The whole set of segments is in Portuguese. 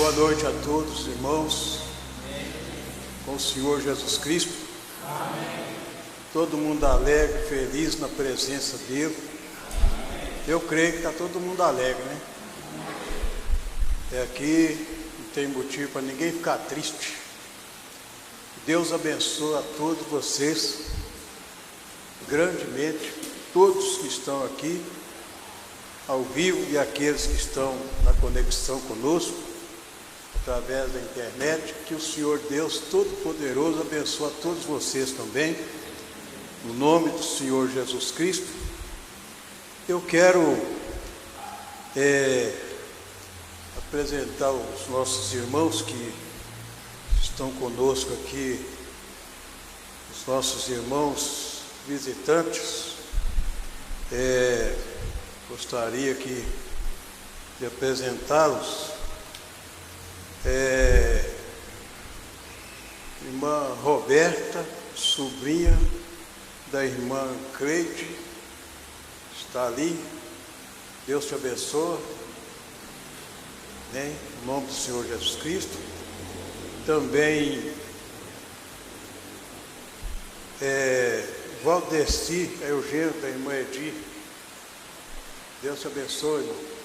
Boa noite a todos, irmãos. Com o Senhor Jesus Cristo. Todo mundo alegre, feliz na presença dele. Eu creio que está todo mundo alegre, né? Aqui não tem motivo para ninguém ficar triste. Deus abençoe a todos vocês, grandemente, todos que estão aqui, ao vivo, e aqueles que estão na conexão conosco, através da internet. Que o Senhor Deus Todo-Poderoso abençoe a todos vocês também, no nome do Senhor Jesus Cristo. Eu quero apresentar os nossos irmãos que estão conosco aqui, os nossos irmãos visitantes. Gostaria de apresentá-los. Irmã Roberta, sobrinha da irmã Creide, está ali. Deus te abençoe, né? Em nome do Senhor Jesus Cristo. Também Valdeci, Eugênio, da irmã Edi. Deus te abençoe, irmão.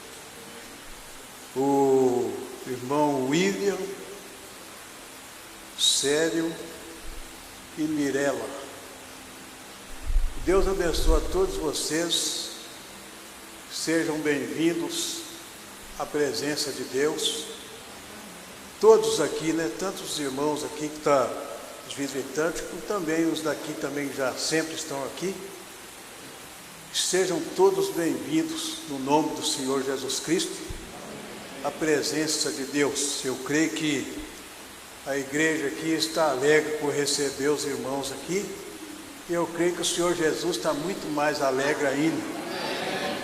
O irmão William, Sério e Mirela. Deus abençoe a todos vocês. Sejam bem-vindos à presença de Deus. Todos aqui, né? Tantos irmãos aqui que estão, os visitantes, como também os daqui também já sempre estão aqui. Sejam todos bem-vindos no nome do Senhor Jesus Cristo, à presença de Deus. Eu creio que a igreja aqui está alegre por receber os irmãos aqui, e eu creio que o Senhor Jesus está muito mais alegre ainda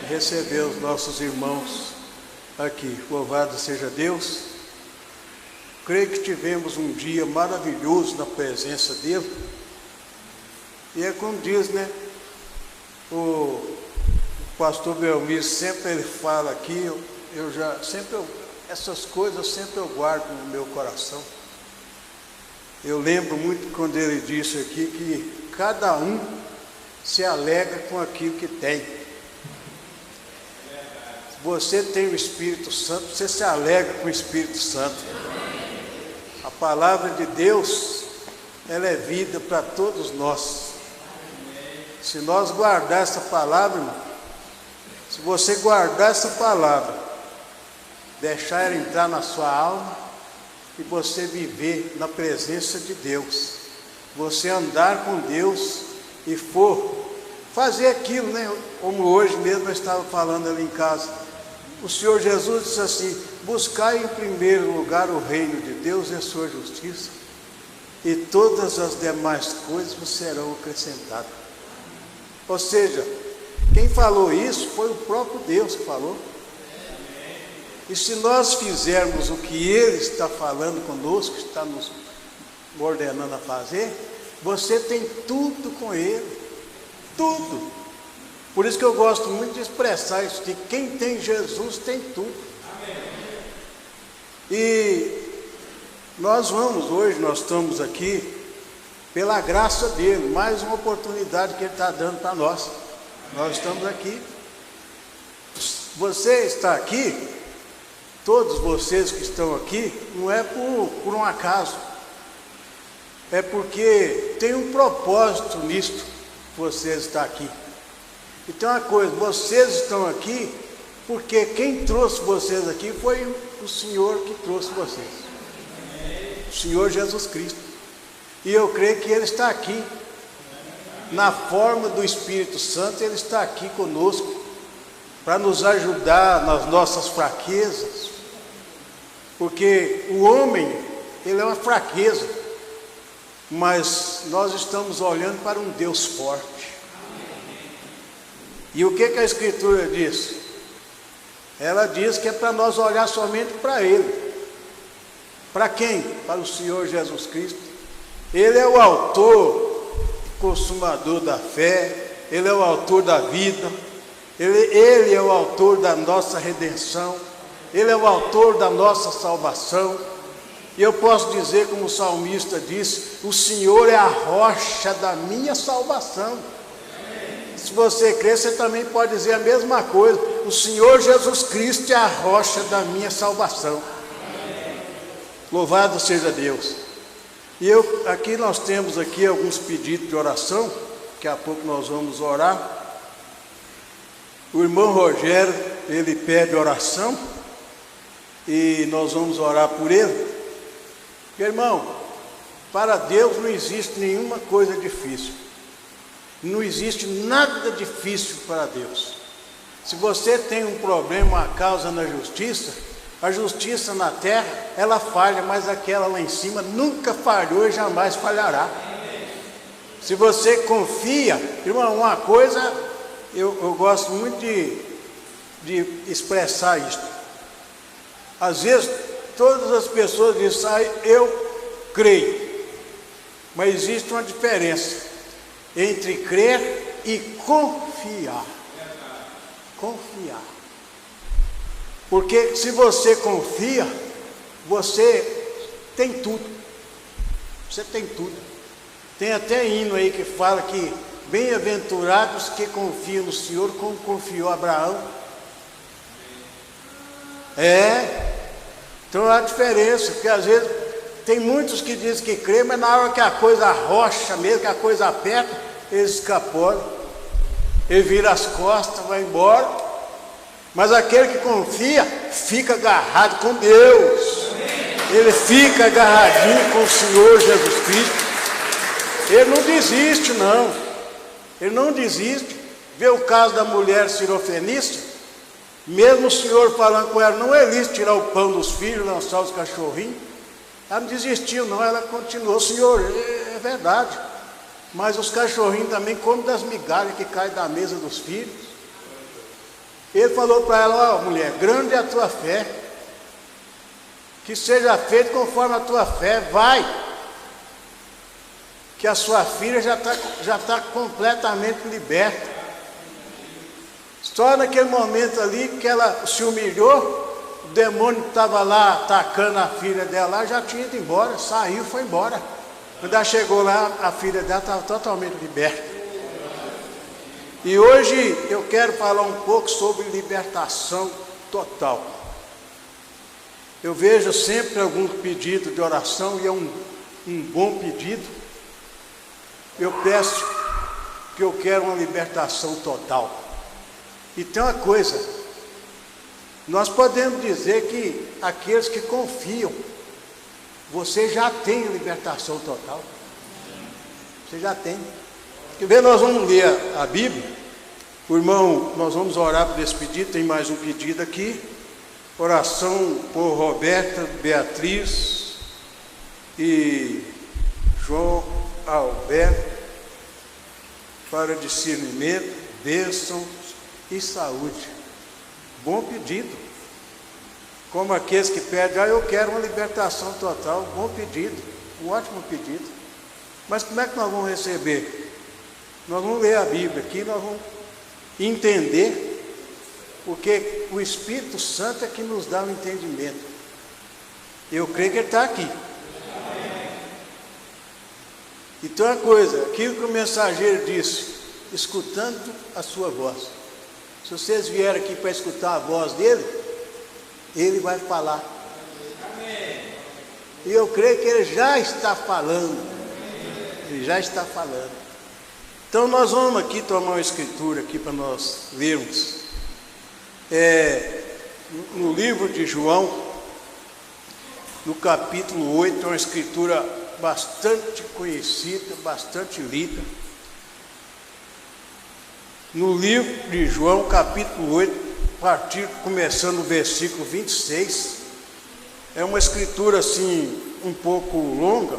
em receber os nossos irmãos aqui. Louvado seja Deus. Creio que tivemos um dia maravilhoso na presença dele, e é como diz, né? O pastor Belmiro sempre ele fala aqui, essas coisas sempre eu guardo no meu coração. Eu lembro muito quando ele disse aqui que cada um se alegra com aquilo que tem. Se você tem o Espírito Santo, você se alegra com o Espírito Santo. A palavra de Deus, ela é vida para todos nós. Se nós guardar essa palavra, irmão, se você guardar essa palavra, deixar ela entrar na sua alma, e você viver na presença de Deus, você andar com Deus e for fazer aquilo, né? Como hoje mesmo eu estava falando ali em casa, o Senhor Jesus disse assim: buscai em primeiro lugar o reino de Deus e a sua justiça, e todas as demais coisas vos serão acrescentadas. Ou seja, quem falou isso foi o próprio Deus que falou. E se nós fizermos o que Ele está falando conosco, está nos ordenando a fazer, você tem tudo com Ele, tudo. Por isso que eu gosto muito de expressar isso, que quem tem Jesus tem tudo. E hoje nós estamos aqui pela graça dele, mais uma oportunidade que ele está dando para nós. Nós estamos aqui. Você está aqui, todos vocês que estão aqui, não é por um acaso, é porque tem um propósito nisto, vocês estão aqui. E tem uma coisa, vocês estão aqui porque quem trouxe vocês aqui foi o Senhor que trouxe vocês, o Senhor Jesus Cristo. E eu creio que Ele está aqui, na forma do Espírito Santo. Ele está aqui conosco, para nos ajudar nas nossas fraquezas, porque o homem, ele é uma fraqueza, mas nós estamos olhando para um Deus forte. E o que a Escritura diz? Ela diz que é para nós olhar somente para Ele. Para quem? Para o Senhor Jesus Cristo. Ele é o autor e consumador da fé, Ele é o autor da vida, Ele é o autor da nossa redenção, Ele é o autor da nossa salvação. E eu posso dizer, como o salmista disse, o Senhor é a rocha da minha salvação. Se você crer, você também pode dizer a mesma coisa. O Senhor Jesus Cristo é a rocha da minha salvação. Louvado seja Deus. E aqui nós temos aqui alguns pedidos de oração. Daqui a pouco nós vamos orar. O irmão Rogério, ele pede oração. E nós vamos orar por ele. Irmão, para Deus não existe nenhuma coisa difícil. Não existe nada difícil para Deus. Se você tem um problema, uma causa na justiça, a justiça na terra, ela falha, mas aquela lá em cima nunca falhou e jamais falhará. Se você confia, irmão, uma coisa, eu gosto muito de expressar isto. Às vezes, todas as pessoas dizem, eu creio. Mas existe uma diferença entre crer e confiar. Confiar. Porque se você confia, você tem tudo. Você tem tudo. Tem até hino aí que fala que bem-aventurados que confiam no Senhor, como confiou Abraão. Então há diferença, porque às vezes tem muitos que dizem que crê, mas na hora que a coisa rocha mesmo, que a coisa aperta, eles escaporam, ele vira as costas, vai embora. Mas aquele que confia, fica agarrado com Deus, ele fica agarradinho com o Senhor Jesus Cristo. Ele não desiste, não. Ele não desiste. Vê o caso da mulher cirofenícia. Mesmo o Senhor falando com ela, não é lícito tirar o pão dos filhos, lançar os cachorrinhos. Ela não desistiu, não. Ela continuou. Senhor, é verdade. Mas os cachorrinhos também comem das migalhas que caem da mesa dos filhos. Ele falou para ela, ó, mulher, grande é a tua fé. Que seja feito conforme a tua fé. Vai. Que a sua filha já está completamente liberta. Só naquele momento ali que ela se humilhou, o demônio que estava lá atacando a filha dela, já tinha ido embora, saiu, foi embora. Quando ela chegou lá, a filha dela estava totalmente liberta. E hoje eu quero falar um pouco sobre libertação total. Eu vejo sempre algum pedido de oração e é um bom pedido. Eu peço que eu quero uma libertação total. E tem uma coisa, nós podemos dizer que aqueles que confiam, você já tem libertação total. Você já tem. Quer ver, nós vamos ler a Bíblia. O irmão, nós vamos orar por esse pedido, tem mais um pedido aqui. Oração por Roberta, Beatriz e João Alberto, para discernimento, bênção e saúde. Bom pedido. Como aqueles que pedem, eu quero uma libertação total. Bom pedido, um ótimo pedido. Mas como é que nós vamos receber? Nós vamos ler a Bíblia aqui, nós vamos entender, porque o Espírito Santo é que nos dá o entendimento. Eu creio que ele está aqui. Então a coisa, aquilo que o mensageiro disse, escutando a sua voz. Se vocês vierem aqui para escutar a voz dele, ele vai falar. E eu creio que ele já está falando. Ele já está falando. Então nós vamos aqui tomar uma escritura aqui para nós lermos. No livro de João, no capítulo 8, é uma escritura bastante conhecida, bastante lida. No livro de João, capítulo 8, começando no versículo 26, é uma escritura assim, um pouco longa,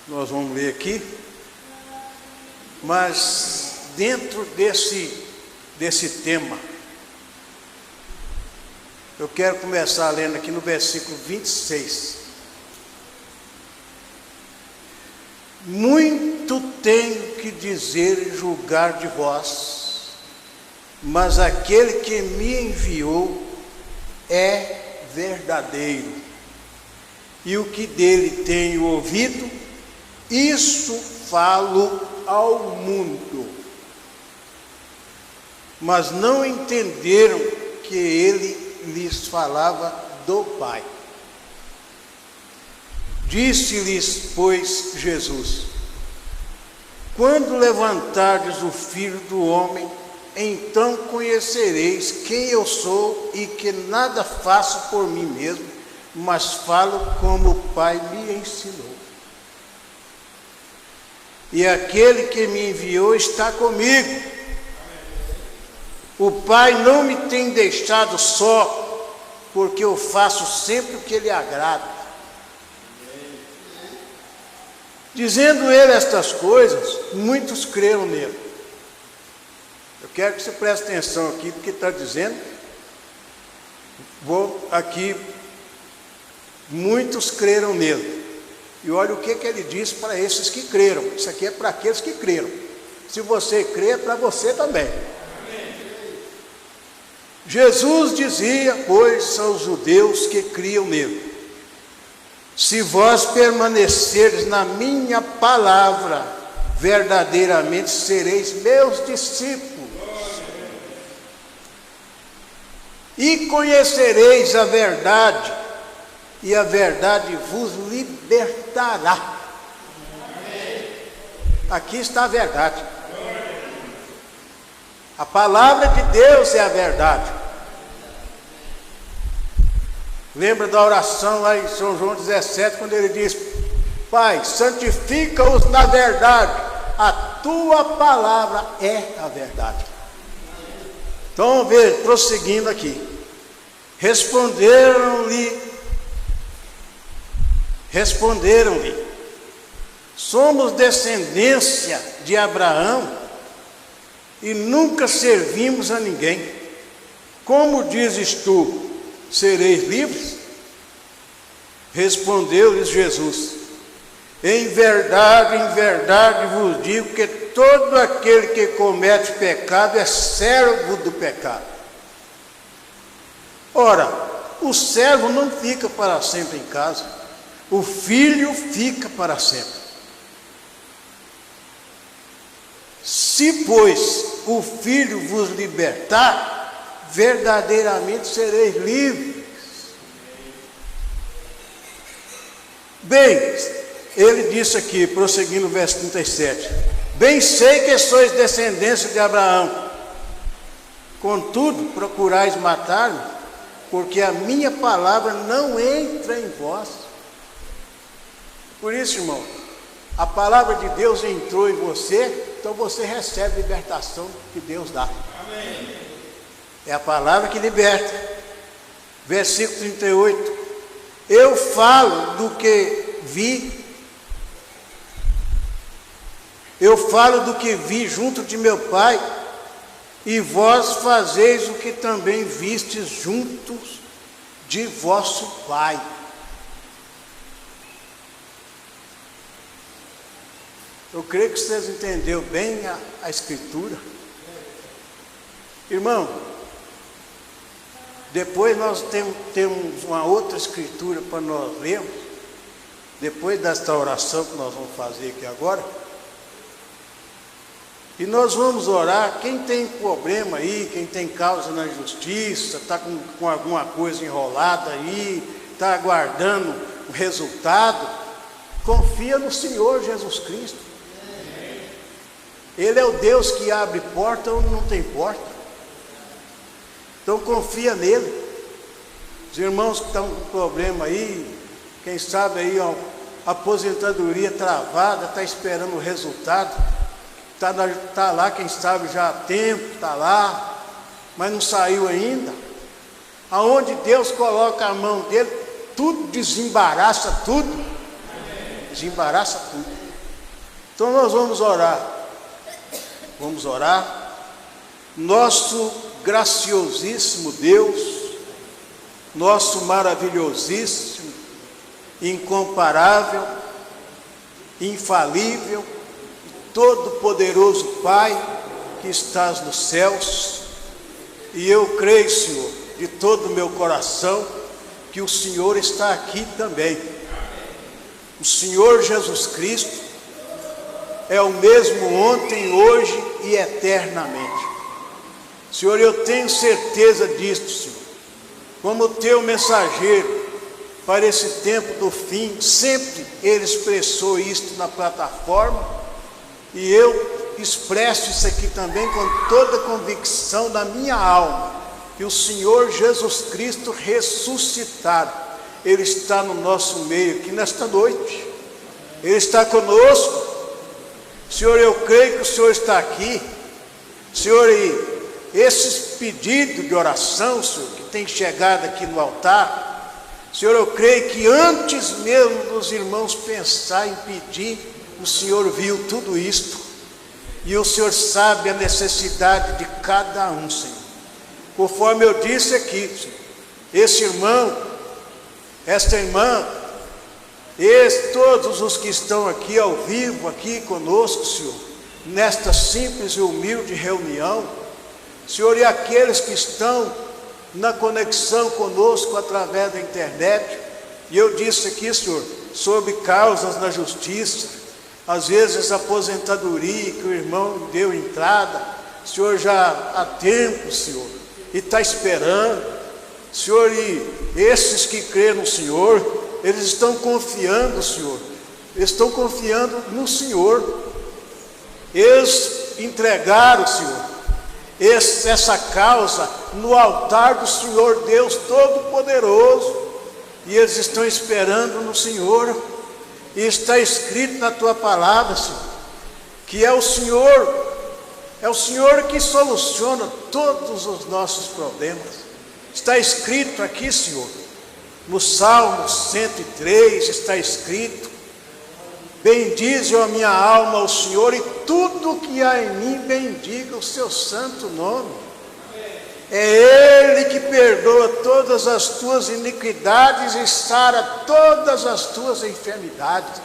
nós vamos ler aqui, mas dentro desse tema, eu quero começar lendo aqui no versículo 26. Muito tenho que dizer e julgar de vós, mas aquele que me enviou é verdadeiro, e o que dele tenho ouvido, isso falo ao mundo. Mas não entenderam que ele lhes falava do Pai. Disse-lhes, pois, Jesus: quando levantardes o Filho do Homem, então conhecereis quem eu sou e que nada faço por mim mesmo, mas falo como o Pai me ensinou. E aquele que me enviou está comigo. O Pai não me tem deixado só, porque eu faço sempre o que lhe agrada. Dizendo ele estas coisas, muitos creram nele. Eu quero que você preste atenção aqui, porque está dizendo, vou aqui, muitos creram nele. E olha o que ele disse para esses que creram. Isso aqui é para aqueles que creram. Se você crê, é para você também. Jesus dizia, pois, aos judeus que criam nele: se vós permanecerdes na minha palavra, verdadeiramente sereis meus discípulos, e conhecereis a verdade, e a verdade vos libertará. Aqui está a verdade. A palavra de Deus é a verdade. Lembra da oração lá em São João 17, quando ele diz: Pai, santifica-os na verdade, a tua palavra é a verdade. Então vamos ver, prosseguindo aqui. Responderam-lhe, somos descendência de Abraão e nunca servimos a ninguém. Como dizes tu, sereis livres? Respondeu-lhes Jesus: em verdade vos digo que todo aquele que comete pecado é servo do pecado. Ora, o servo não fica para sempre em casa, o filho fica para sempre. Se, pois, o filho vos libertar, verdadeiramente sereis livres. Bem, ele disse aqui, prosseguindo o verso 37, bem sei que sois descendência de Abraão, contudo procurais matar-me, porque a minha palavra não entra em vós. Por isso, irmão, a palavra de Deus entrou em você, então você recebe a libertação que Deus dá. Amém. É a palavra que liberta. Versículo 38. Eu falo do que vi. Eu falo do que vi junto de meu Pai, e vós fazeis o que também vistes juntos de vosso Pai. Eu creio que vocês entenderam bem a Escritura. Irmão, depois nós temos uma outra Escritura para nós lermos, depois desta oração que nós vamos fazer aqui agora. E nós vamos orar. Quem tem problema aí, quem tem causa na justiça, está com alguma coisa enrolada aí, está aguardando o resultado, confia no Senhor Jesus Cristo. Ele é o Deus que abre porta onde não tem porta. Então confia nele. Os irmãos que estão com problema aí, quem sabe aí, ó, aposentadoria travada, está esperando o resultado. Está lá, quem sabe já há tempo, está lá, mas não saiu ainda. Aonde Deus coloca a mão dele, tudo desembaraça tudo. Desembaraça tudo. Então nós vamos orar. Vamos orar. Nosso graciosíssimo Deus, nosso maravilhosíssimo, incomparável, infalível, todo-poderoso Pai que estás nos céus, e eu creio, Senhor, de todo o meu coração que o Senhor está aqui também. O Senhor Jesus Cristo é o mesmo ontem, hoje e eternamente. Senhor, eu tenho certeza disto, Senhor. Como teu mensageiro para esse tempo do fim, sempre ele expressou isto na plataforma, e eu expresso isso aqui também com toda a convicção da minha alma, que o Senhor Jesus Cristo ressuscitado, ele está no nosso meio aqui nesta noite, ele está conosco. Senhor, eu creio que o Senhor está aqui. Senhor, e esses pedidos de oração, Senhor, que tem chegado aqui no altar, Senhor, eu creio que antes mesmo dos irmãos pensar em pedir, o Senhor viu tudo isto, e o Senhor sabe a necessidade de cada um, Senhor. Conforme eu disse aqui, Senhor, esse irmão, esta irmã, todos os que estão aqui ao vivo, aqui conosco, Senhor, nesta simples e humilde reunião, Senhor, e aqueles que estão na conexão conosco através da internet, e eu disse aqui, Senhor, sobre causas na justiça, às vezes aposentadoria que o irmão deu entrada, Senhor, já há tempo, Senhor, e está esperando, Senhor, e esses que creem no Senhor, eles estão confiando, Senhor, eles estão confiando no Senhor, eles entregaram, Senhor, essa causa no altar do Senhor Deus Todo-Poderoso, e eles estão esperando no Senhor, e está escrito na tua palavra, Senhor, que é o Senhor que soluciona todos os nossos problemas. Está escrito aqui, Senhor, no Salmo 103 está escrito: bendize a minha alma ao Senhor, e tudo que há em mim bendiga o seu santo nome. É Ele que perdoa todas as tuas iniquidades e sara todas as tuas enfermidades.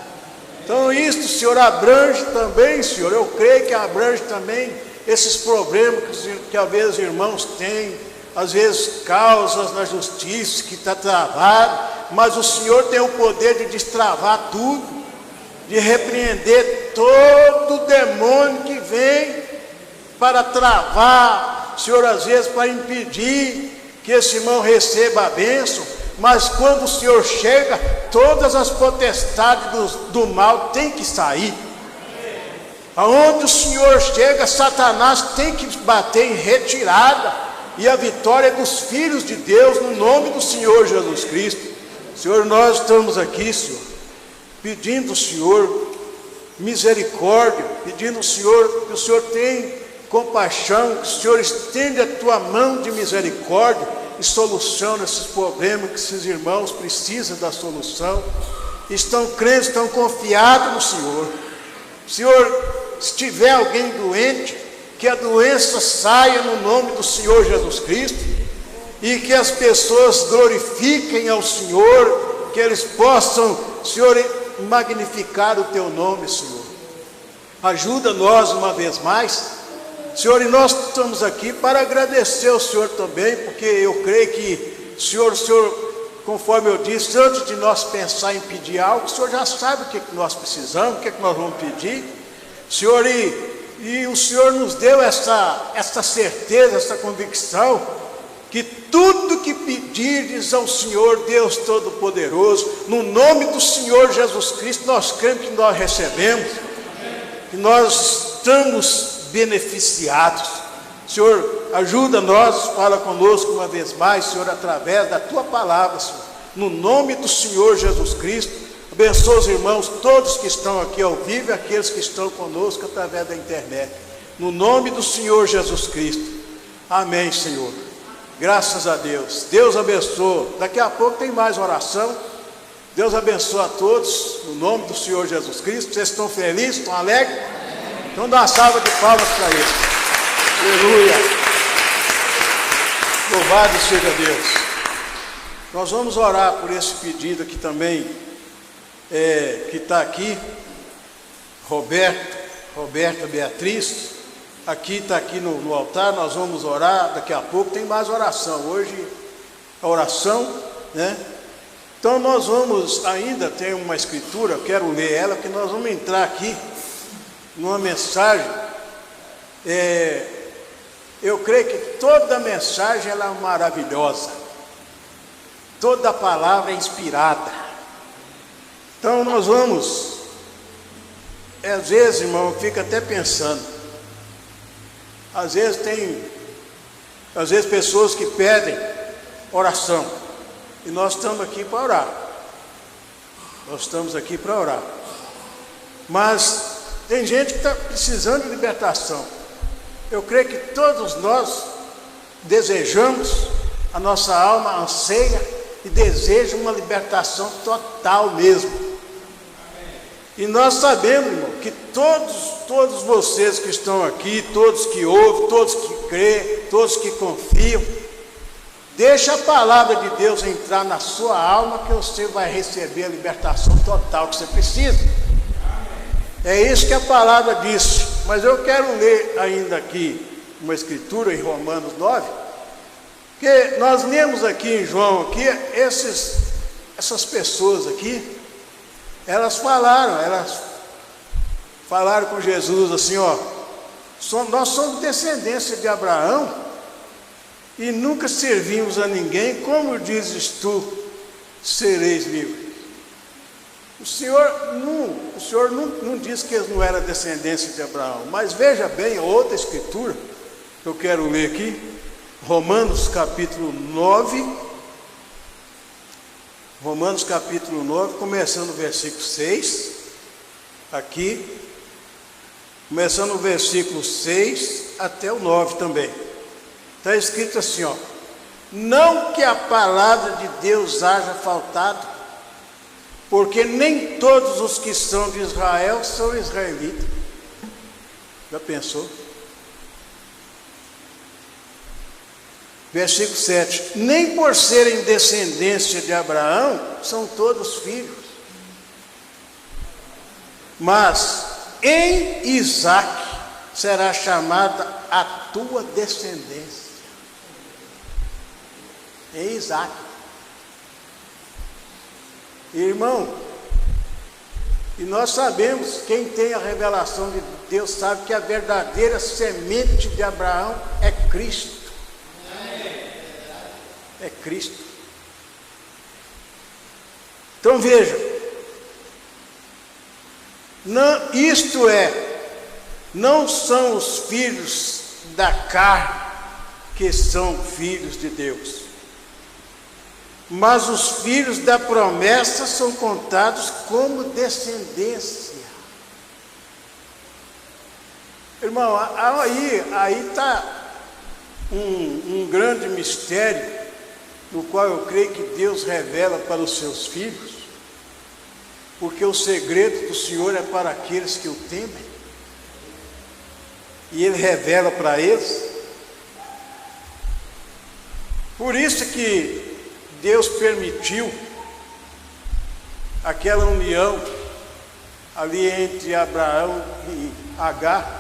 Então isto, Senhor, abrange também, Senhor, eu creio que abrange também esses problemas que às vezes os irmãos têm, às vezes causas na justiça que está travado, mas o Senhor tem o poder de destravar tudo, de repreender todo demônio que vem para travar, Senhor, às vezes para impedir que esse irmão receba a bênção, mas quando o Senhor chega, todas as potestades do mal têm que sair. Aonde o Senhor chega, Satanás tem que bater em retirada, e a vitória é dos filhos de Deus, no nome do Senhor Jesus Cristo. Senhor, nós estamos aqui, Senhor, pedindo ao Senhor misericórdia, pedindo ao Senhor que o Senhor tenha compaixão, que o Senhor estende a tua mão de misericórdia e solucione esses problemas que esses irmãos precisam da solução. Estão crentes, estão confiados no Senhor. Senhor, se tiver alguém doente, que a doença saia no nome do Senhor Jesus Cristo, e que as pessoas glorifiquem ao Senhor, que eles possam, Senhor, magnificar o teu nome, Senhor. Ajuda nós uma vez mais, Senhor, e nós estamos aqui para agradecer ao Senhor também, porque eu creio que o Senhor, conforme eu disse, antes de nós pensar em pedir algo, o Senhor já sabe o que nós precisamos, o que nós vamos pedir, Senhor, e o Senhor nos deu essa certeza, essa convicção, que tudo que pedires ao Senhor Deus Todo-Poderoso, no nome do Senhor Jesus Cristo, nós cremos que nós recebemos, que nós estamos beneficiados. Senhor, ajuda nós, fala conosco uma vez mais, Senhor, através da tua palavra, Senhor, no nome do Senhor Jesus Cristo. Abençoa os irmãos, todos que estão aqui ao vivo e aqueles que estão conosco através da internet, no nome do Senhor Jesus Cristo. Amém, Senhor. Graças a Deus. Deus abençoe. Daqui a pouco tem mais oração. Deus abençoe a todos, no nome do Senhor Jesus Cristo. Vocês estão felizes, estão alegres? Então dá uma salva de palmas para eles. Aleluia. Louvado seja Deus. Nós vamos orar por esse pedido aqui também, que está aqui, Roberta Beatriz, aqui está aqui no altar. Nós vamos orar, daqui a pouco tem mais oração. Hoje a oração, né? Então nós vamos, ainda tem uma escritura, eu quero ler ela, porque nós vamos entrar aqui numa mensagem. Eu creio que toda mensagem ela é maravilhosa, toda palavra é inspirada. Então nós vamos, às vezes, irmão, fica até pensando, às vezes pessoas que pedem oração, e nós estamos aqui para orar, mas tem gente que está precisando de libertação. Eu creio que todos nós desejamos, a nossa alma anseia e deseja uma libertação total mesmo. E nós sabemos, irmão, que todos vocês que estão aqui, todos que ouvem, todos que creem, todos que confiam, deixa a palavra de Deus entrar na sua alma, que você vai receber a libertação total que você precisa. É isso que a palavra diz. Mas eu quero ler ainda aqui uma escritura em Romanos 9, que nós lemos aqui em João, aqui, essas pessoas aqui, elas falaram com Jesus assim, ó, nós somos descendência de Abraão e nunca servimos a ninguém, como dizes tu, sereis livres? O Senhor não disse que eles não eram descendência de Abraão, mas veja bem outra escritura que eu quero ler aqui, Romanos capítulo 9, começando no versículo 6, aqui, começando no versículo 6 até o 9 também. Está escrito assim, ó: não que a palavra de Deus haja faltado, porque nem todos os que são de Israel são israelitas. Já pensou? Versículo 7: nem por serem descendência de Abraão são todos filhos, mas em Isaque será chamada a tua descendência. Em Isaque. Irmão, e nós sabemos, quem tem a revelação de Deus sabe que a verdadeira semente de Abraão é Cristo. É Cristo. Então veja, não são os filhos da carne que são filhos de Deus, mas os filhos da promessa são contados como descendência. Irmão, aí está um grande mistério, no qual eu creio que Deus revela para os seus filhos, porque o segredo do Senhor é para aqueles que o temem, e Ele revela para eles. Por isso que Deus permitiu aquela união ali entre Abraão e Agar.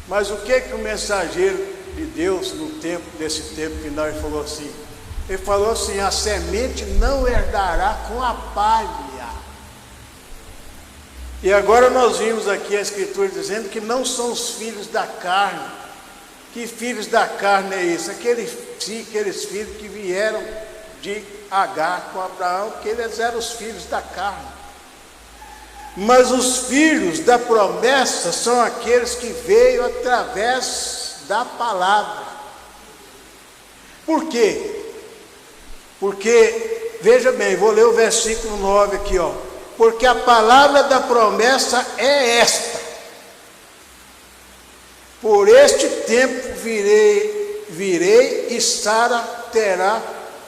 Mas o que o mensageiro de Deus desse tempo final, ele falou assim, a semente não herdará com a palha. E agora nós vimos aqui a escritura dizendo que não são os filhos da carne. Que filhos da carne é isso? Aqueles filhos que vieram de Agar com Abraão, porque eles eram os filhos da carne. Mas os filhos da promessa são aqueles que veio através da palavra. Por quê? Porque, veja bem, vou ler o versículo 9 aqui, ó. Porque a palavra da promessa é esta: por este tempo virei e Sara terá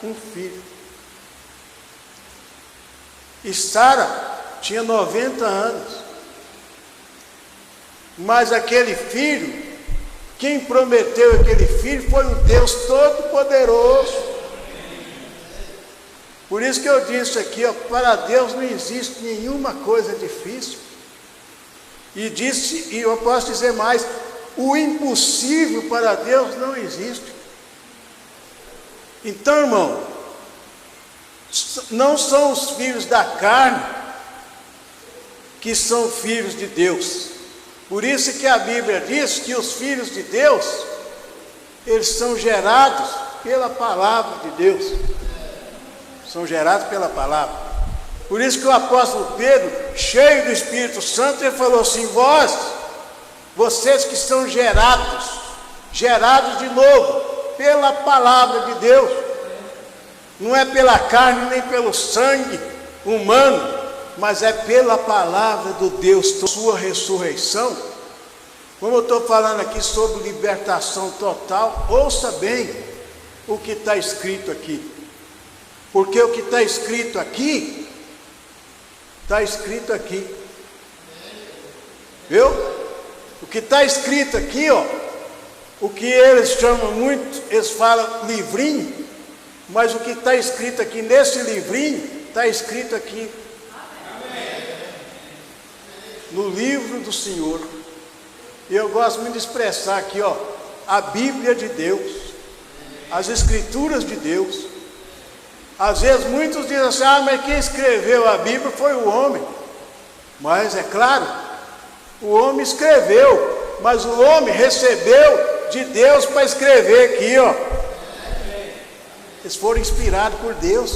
um filho. E Sara tinha 90 anos. Mas aquele filho, quem prometeu aquele filho foi o Deus Todo-Poderoso. Por isso que eu disse aqui, ó, para Deus não existe nenhuma coisa difícil. E eu posso dizer mais, o impossível para Deus não existe. Então, irmão, não são os filhos da carne que são filhos de Deus. Por isso que a Bíblia diz que os filhos de Deus, eles são gerados pela palavra de Deus. São gerados pela palavra. Por isso que o apóstolo Pedro, cheio do Espírito Santo, ele falou assim: vocês que são gerados de novo, pela palavra de Deus. Não é pela carne nem pelo sangue humano, mas é pela palavra do Deus, sua ressurreição. Como eu estou falando aqui sobre libertação total, ouça bem o que está escrito aqui. Porque o que está escrito aqui, viu? O que está escrito aqui, ó, o que eles chamam muito, eles falam livrinho, mas o que está escrito aqui nesse livrinho, está escrito aqui no livro do Senhor. E eu gosto muito de expressar aqui, ó, a Bíblia de Deus, as Escrituras de Deus. Às vezes muitos dizem assim: mas quem escreveu a Bíblia foi o homem. Mas é claro, o homem escreveu, mas o homem recebeu de Deus para escrever aqui, ó. Eles foram inspirados por Deus,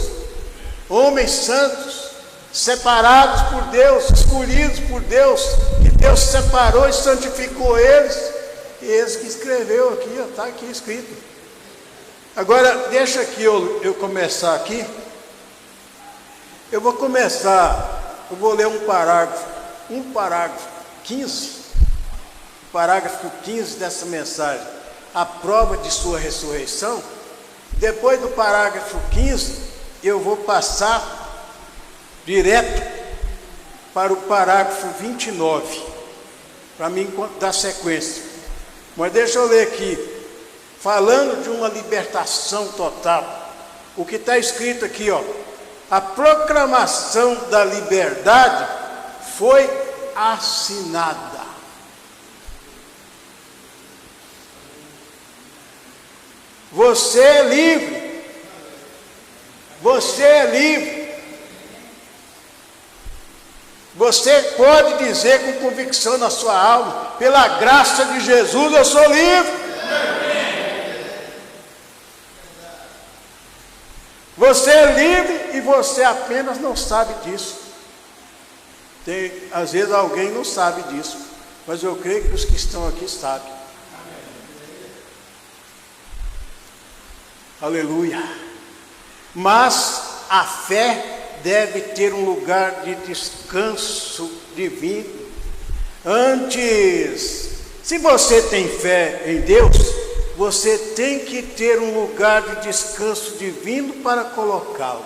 homens santos, separados por Deus, escolhidos por Deus, que Deus separou e santificou eles, e eles que escreveu aqui, está aqui escrito. Agora, deixa aqui eu começar aqui. Eu vou ler um parágrafo 15, o parágrafo 15 dessa mensagem, a prova de sua ressurreição. Depois do parágrafo 15, eu vou passar direto para o parágrafo 29, para mim dar sequência. Mas deixa eu ler aqui, falando de uma libertação total, o que está escrito aqui, ó: a proclamação da liberdade foi assinada. Você é livre. Você é livre. Você pode dizer com convicção na sua alma: pela graça de Jesus eu sou livre. Você é livre e você apenas não sabe disso. Às vezes alguém não sabe disso, mas eu creio que os que estão aqui sabem. Aleluia. Mas a fé deve ter um lugar de descanso divino. Antes, se você tem fé em Deus, você tem que ter um lugar de descanso divino para colocá-lo.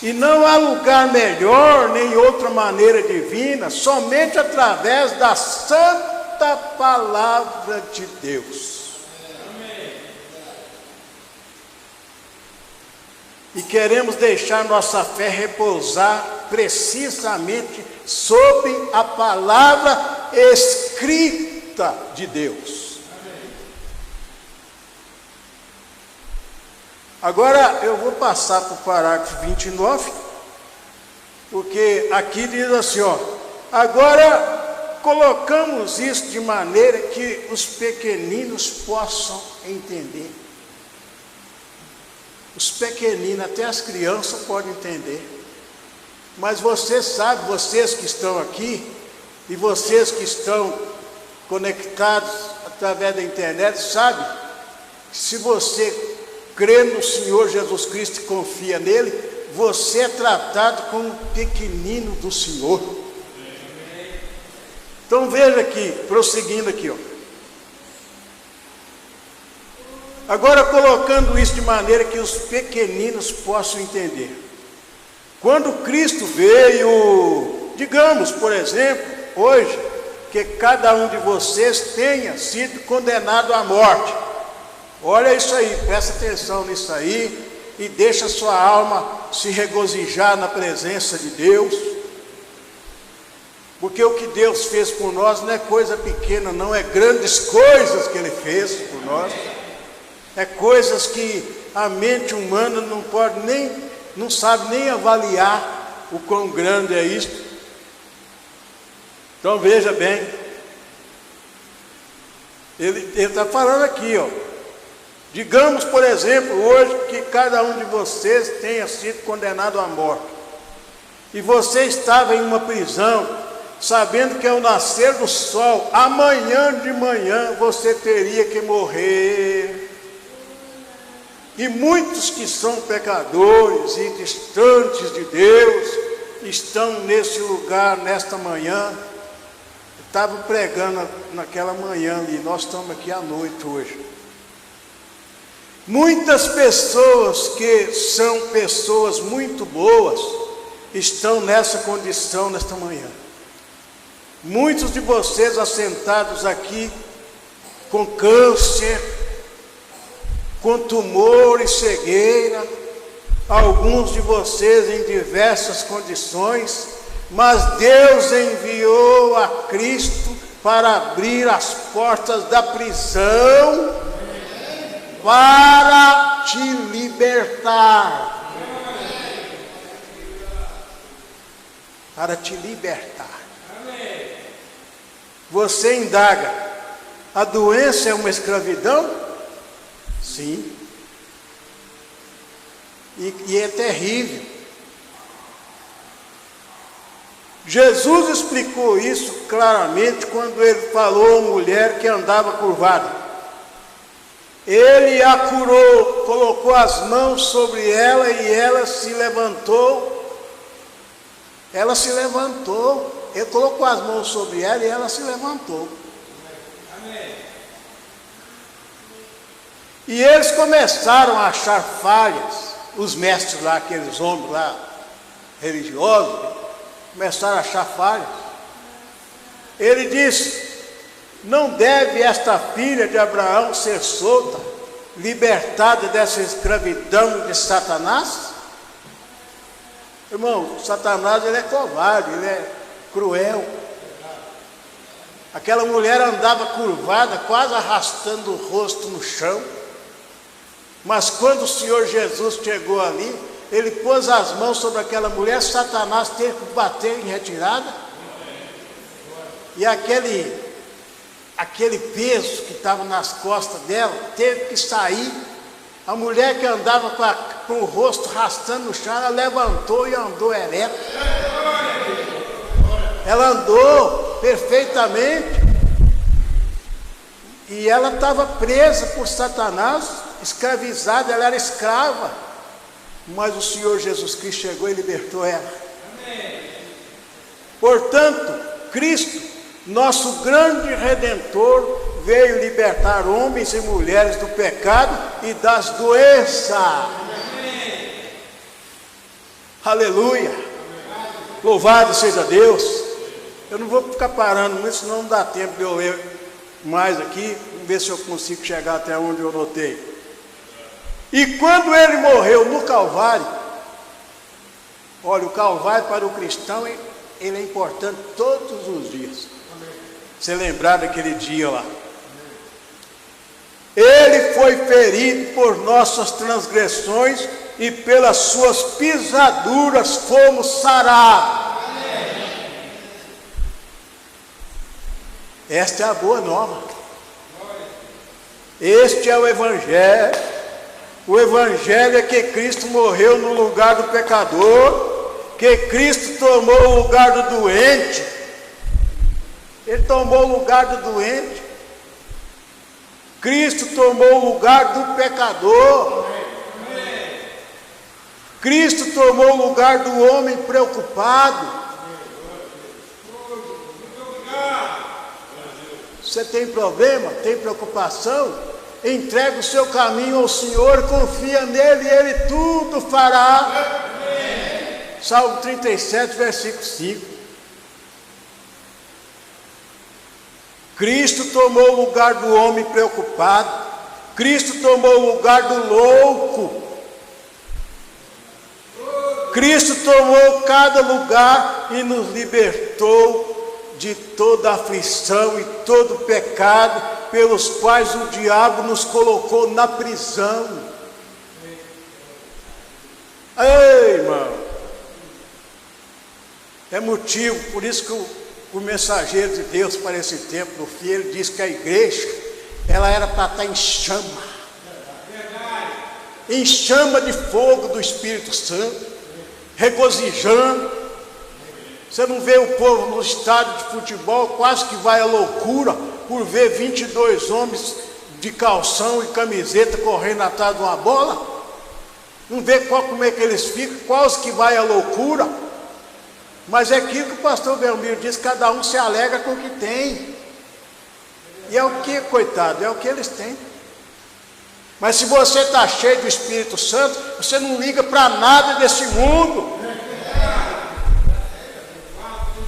E não há lugar melhor, nem outra maneira divina, somente através da santa palavra de Deus. E queremos deixar nossa fé repousar precisamente sobre a palavra escrita de Deus. Agora eu vou passar para o parágrafo 29, porque aqui diz assim, ó: agora colocamos isso de maneira que os pequeninos possam entender. Os pequeninos, até as crianças podem entender. Mas você sabe, vocês que estão aqui, e vocês que estão conectados através da internet, sabe, se você crê no Senhor Jesus Cristo e confia nele, você é tratado como um pequenino do Senhor. Então veja aqui, prosseguindo aqui, ó. Agora colocando isso de maneira que os pequeninos possam entender. Quando Cristo veio, digamos, por exemplo, hoje, que cada um de vocês tenha sido condenado à morte. Olha isso aí, presta atenção nisso aí e deixa sua alma se regozijar na presença de Deus. Porque o que Deus fez por nós não é coisa pequena, não, é grandes coisas que Ele fez por nós. É coisas que a mente humana não pode nem, não sabe nem avaliar o quão grande é isto. Então veja bem, ele está falando aqui, ó. Digamos, por exemplo, hoje que cada um de vocês tenha sido condenado à morte, e você estava em uma prisão, sabendo que ao nascer do sol, amanhã de manhã, você teria que morrer. E muitos que são pecadores e distantes de Deus, estão nesse lugar, nesta manhã. Estava pregando naquela manhã ali, nós estamos aqui à noite hoje. Muitas pessoas que são pessoas muito boas, estão nessa condição nesta manhã. Muitos de vocês assentados aqui, com câncer, com tumor e cegueira, alguns de vocês em diversas condições, mas Deus enviou a Cristo para abrir as portas da prisão, para te libertar. Para te libertar. Você indaga, a doença é uma escravidão? Sim. E é terrível. Jesus explicou isso claramente quando ele falou à mulher que andava curvada. Ele a curou, colocou as mãos sobre ela e ela se levantou. Ela se levantou. Ele colocou as mãos sobre ela e ela se levantou. Amém. E eles começaram a achar falhas, os mestres lá, aqueles homens lá, religiosos, começaram a achar falhas. Ele disse: não deve esta filha de Abraão ser solta, libertada dessa escravidão de Satanás? Irmão, Satanás, ele é covarde, ele é cruel. Aquela mulher andava curvada, quase arrastando o rosto no chão. Mas quando o Senhor Jesus chegou ali, ele pôs as mãos sobre aquela mulher, Satanás teve que bater em retirada. E aquele peso que estava nas costas dela teve que sair. A mulher que andava com o rosto arrastando no chão, ela levantou e andou ereta. Ela andou perfeitamente. E ela estava presa por Satanás, escravizada, ela era escrava. Mas o Senhor Jesus Cristo chegou e libertou ela. Portanto, Cristo, nosso grande Redentor, veio libertar homens e mulheres do pecado e das doenças. Aleluia! Louvado seja Deus! Eu não vou ficar parando muito, senão não dá tempo de eu ler mais aqui. Vamos ver se eu consigo chegar até onde eu notei. E quando ele morreu no Calvário, olha, o Calvário para o cristão, ele é importante todos os dias. Você lembrar daquele dia lá. Ele foi ferido por nossas transgressões e pelas suas pisaduras fomos sarados. Esta é a boa nova. Este é o Evangelho. O Evangelho é que Cristo morreu no lugar do pecador, que Cristo tomou o lugar do doente. Ele tomou o lugar do doente. Cristo tomou o lugar do pecador. Cristo tomou o lugar do homem preocupado. Você tem problema? Tem preocupação? Entrega o seu caminho ao Senhor, confia nele e Ele tudo fará. Salmo 37, versículo 5. Cristo tomou o lugar do homem preocupado. Cristo tomou o lugar do louco. Cristo tomou cada lugar e nos libertou de toda aflição e todo pecado pelos quais o diabo nos colocou na prisão. Ei, irmão, é motivo, por isso que o mensageiro de Deus para esse tempo do fim, ele diz que a igreja, ela era para estar em chama de fogo do Espírito Santo, regozijando. Você não vê o povo no estádio de futebol, quase que vai à loucura por ver 22 homens de calção e camiseta correndo atrás de uma bola? Não vê como é que eles ficam, quase que vai à loucura. Mas é aquilo que o pastor Belmiro disse, cada um se alegra com o que tem. E é o que, coitado, é o que eles têm. Mas se você está cheio do Espírito Santo, você não liga para nada desse mundo.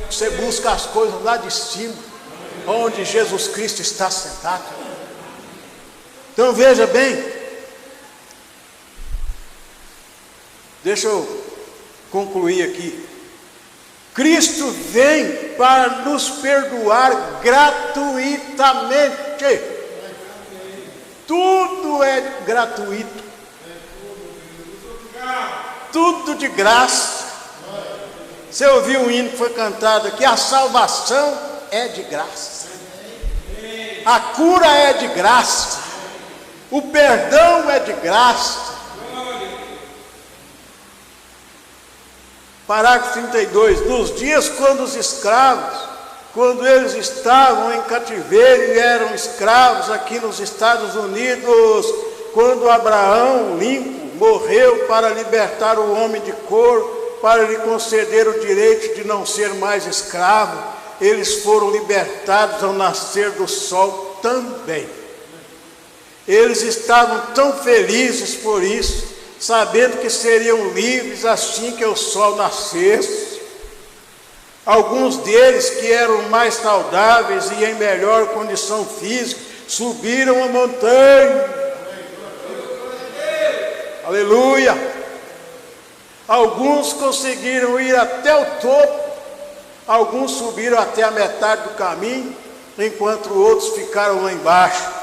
Você busca as coisas lá de cima, onde Jesus Cristo está sentado. Então veja bem, deixa eu concluir aqui. Cristo vem para nos perdoar gratuitamente. Tudo é gratuito, tudo de graça. Você ouviu um hino que foi cantado aqui? A salvação é de graça, a cura é de graça, o perdão é de graça. Parágrafo 32. Nos dias quando os escravos, quando eles estavam em cativeiro e eram escravos aqui nos Estados Unidos, quando Abraão Lincoln morreu para libertar o homem de couro, para lhe conceder o direito de não ser mais escravo, eles foram libertados ao nascer do sol também. Eles estavam tão felizes por isso, sabendo que seriam livres assim que o sol nascesse. Alguns deles, que eram mais saudáveis e em melhor condição física, subiram a montanha. Aleluia! Alguns conseguiram ir até o topo, alguns subiram até a metade do caminho, enquanto outros ficaram lá embaixo.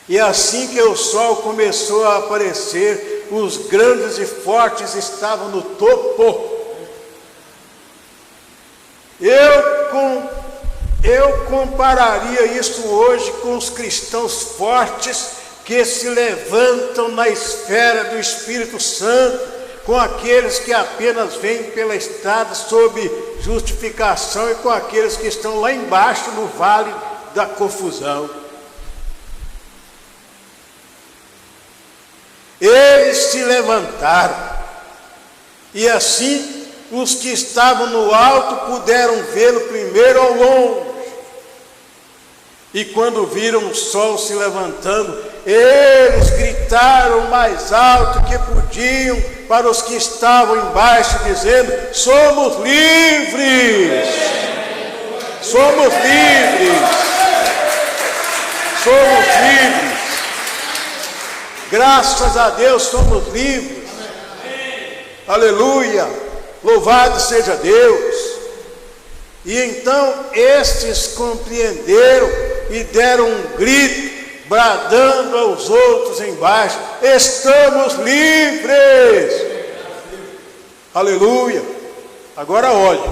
E assim que o sol começou a aparecer, os grandes e fortes estavam no topo. Eu compararia isso hoje com os cristãos fortes que se levantam na esfera do Espírito Santo, com aqueles que apenas vêm pela estrada sob justificação e com aqueles que estão lá embaixo no vale da confusão. Eles se levantaram, e assim os que estavam no alto puderam vê-lo primeiro ao longe. E quando viram o sol se levantando, eles gritaram mais alto que podiam para os que estavam embaixo, dizendo: somos livres! Somos livres! Somos livres! Graças a Deus somos livres! Aleluia! Louvado seja Deus! E então estes compreenderam e deram um grito, bradando aos outros embaixo: estamos livres! Aleluia! Agora olhe,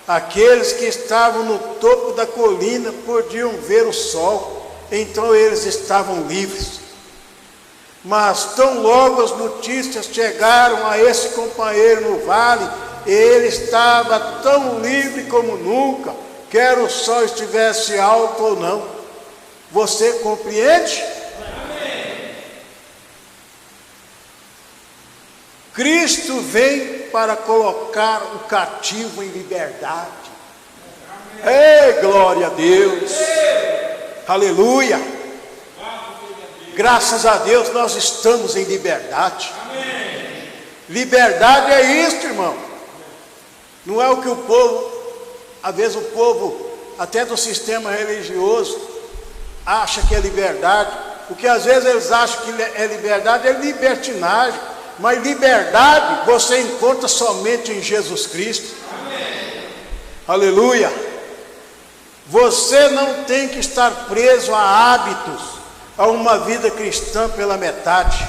aqueles que estavam no topo da colina podiam ver o sol, então eles estavam livres. Mas tão logo as notícias chegaram a esse companheiro no vale, ele estava tão livre como nunca, quer o sol estivesse alto ou não. Você compreende? Amém. Cristo vem para colocar o cativo em liberdade. Ei, glória a Deus! Aleluia! Graças a Deus nós estamos em liberdade. Amém. Liberdade é isso, irmão. Não é o que o povo, às vezes o povo, até do sistema religioso, acha que é liberdade. O que às vezes eles acham que é liberdade é libertinagem. Mas liberdade você encontra somente em Jesus Cristo. Amém. Aleluia. Você não tem que estar preso a hábitos, a uma vida cristã pela metade.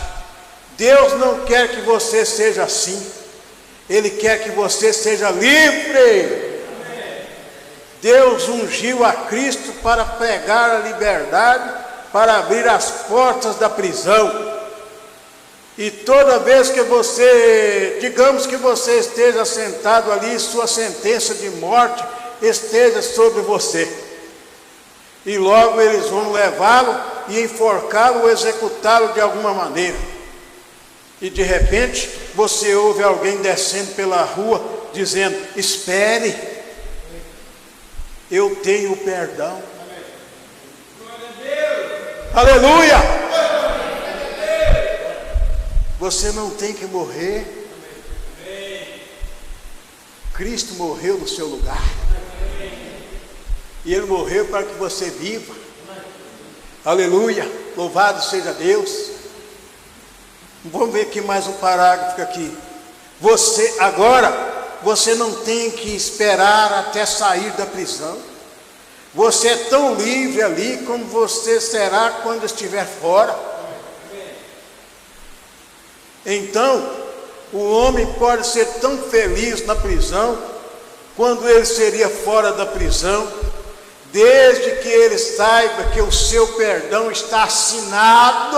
Deus não quer que você seja assim. Ele quer que você seja livre. Deus ungiu a Cristo para pregar a liberdade, para abrir as portas da prisão. E toda vez que você, digamos que você esteja sentado ali, sua sentença de morte esteja sobre você. E logo eles vão levá-lo e enforcá-lo ou executá-lo de alguma maneira. E de repente você ouve alguém descendo pela rua dizendo: espere, eu tenho perdão. Aleluia! Você não tem que morrer. Cristo morreu no seu lugar. E Ele morreu para que você viva. Aleluia! Louvado seja Deus. Vamos ver aqui mais um parágrafo aqui. Você não tem que esperar até sair da prisão. Você é tão livre ali como você será quando estiver fora. Então, o homem pode ser tão feliz na prisão quando ele seria fora da prisão, desde que ele saiba que o seu perdão está assinado.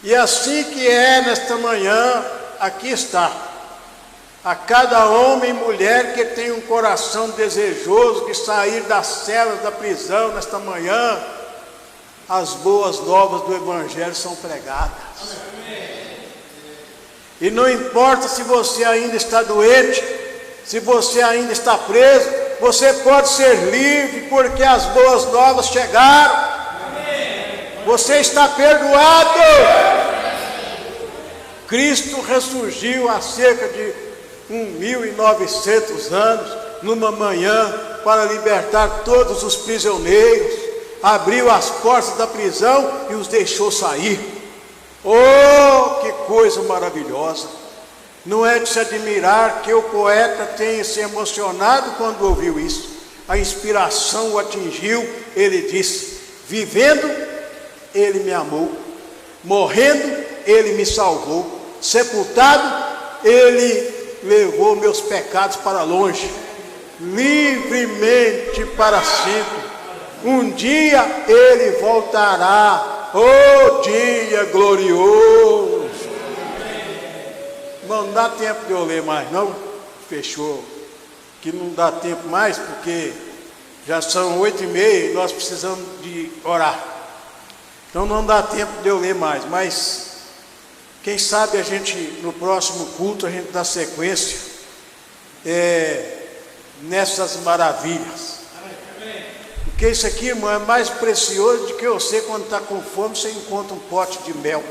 E assim que é nesta manhã, aqui está. A cada homem e mulher que tem um coração desejoso de sair das celas da prisão nesta manhã, as boas novas do Evangelho são pregadas. E não importa se você ainda está doente, se você ainda está preso, você pode ser livre porque as boas novas chegaram. Você está perdoado. Cristo ressurgiu há cerca de 1900 anos, numa manhã, para libertar todos os prisioneiros, abriu as portas da prisão e os deixou sair. Oh, que coisa maravilhosa! Não é de se admirar que o poeta tenha se emocionado quando ouviu isso. A inspiração o atingiu. Ele disse: vivendo, Ele me amou, morrendo, Ele me salvou, sepultado, Ele levou meus pecados para longe, livremente para sempre. Um dia Ele voltará, oh dia glorioso. Não dá tempo de eu ler mais, não? Fechou. Que não dá tempo mais, porque já são 8h30 e nós precisamos de orar. Então não dá tempo de eu ler mais, mas quem sabe a gente, no próximo culto, a gente dá sequência nessas maravilhas. Porque isso aqui, irmão, é mais precioso do que você, quando está com fome, você encontra um pote de mel.